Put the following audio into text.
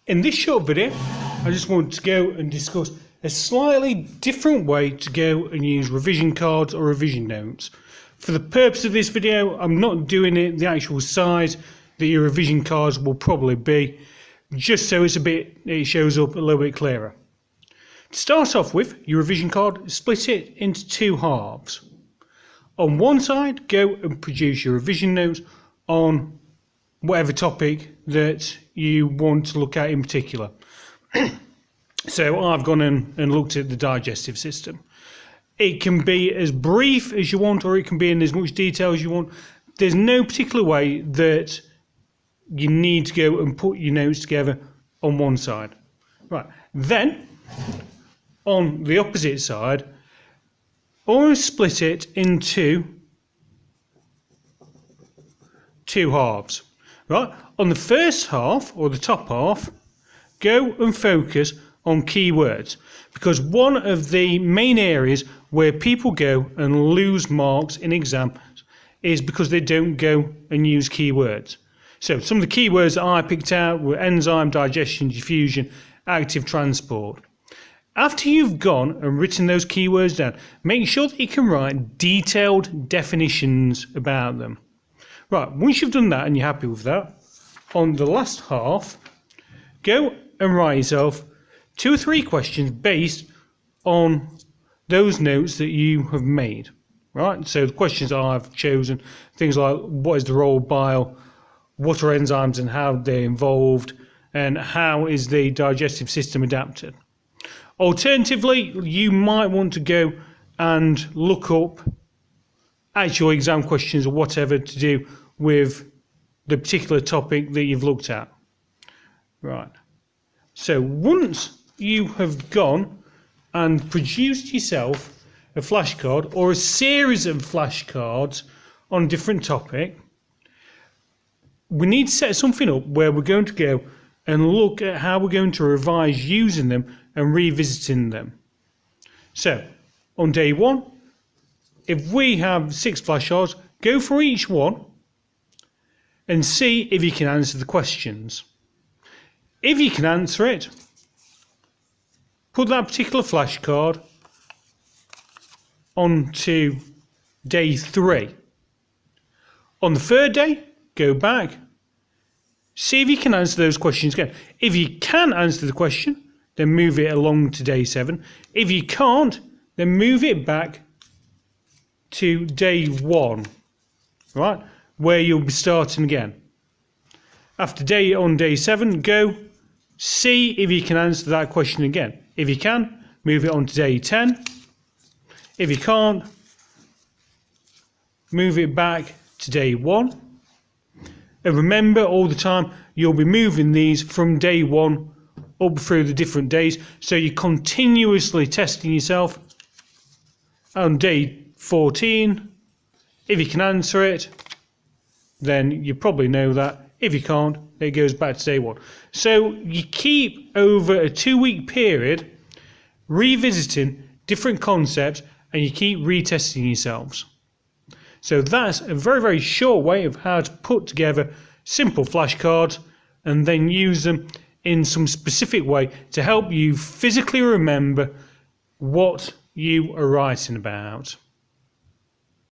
In this short video, I just want to go and discuss a slightly different way to go and use revision cards or revision notes. For the purpose of this video, I'm not doing it the actual size that your revision cards will probably be, just so it shows up a little bit clearer. To start off with, your revision card, split it into two halves. On one side, go and produce your revision notes on whatever topic that you want to look at in particular. So I've gone and looked at the digestive system. It can be as brief as you want, or it can be in as much detail as you want. There's no particular way that you need to go and put your notes together on one side. Right. Then, on the opposite side, always split it into two halves. Right. On the first half, or the top half, go and focus on keywords, because one of the main areas where people go and lose marks in exams is because they don't go and use keywords. So some of the keywords that I picked out were enzyme, digestion, diffusion, active transport. After you've gone and written those keywords down, make sure that you can write detailed definitions about them. Right, once you've done that and you're happy with that, on the last half, go and write yourself 2 or 3 questions based on those notes that you have made. Right, so the questions I've chosen, things like what is the role of bile, what are enzymes and how they're involved, and how is the digestive system adapted. Alternatively, you might want to go and look up actual exam questions or whatever to do with the particular topic that you've looked at. Right. So once you have gone and produced yourself a flashcard or a series of flashcards on a different topic, we need to set something up where we're going to go and look at how we're going to revise using them and revisiting them. So on day 1, if we have 6 flashcards, go for each one and see if you can answer the questions. If you can answer it, put that particular flashcard onto day 3. On the 3rd day, go back, see if you can answer those questions again. If you can answer the question, then move it along to day 7. If you can't, then move it back to day 1, right, where you'll be starting again. After day 7, go see if you can answer that question again. If you can, move it on to day 10. If you can't, move it back to day 1. And remember, all the time, you'll be moving these from day 1 up through the different days, so you're continuously testing yourself. On day 14, if you can answer it, then you probably know that. If you can't, it goes back to day 1. So you keep over a 2-week period revisiting different concepts, and you keep retesting yourselves. So that's a very, very short way of how to put together simple flashcards and then use them in some specific way to help you physically remember what you are writing about.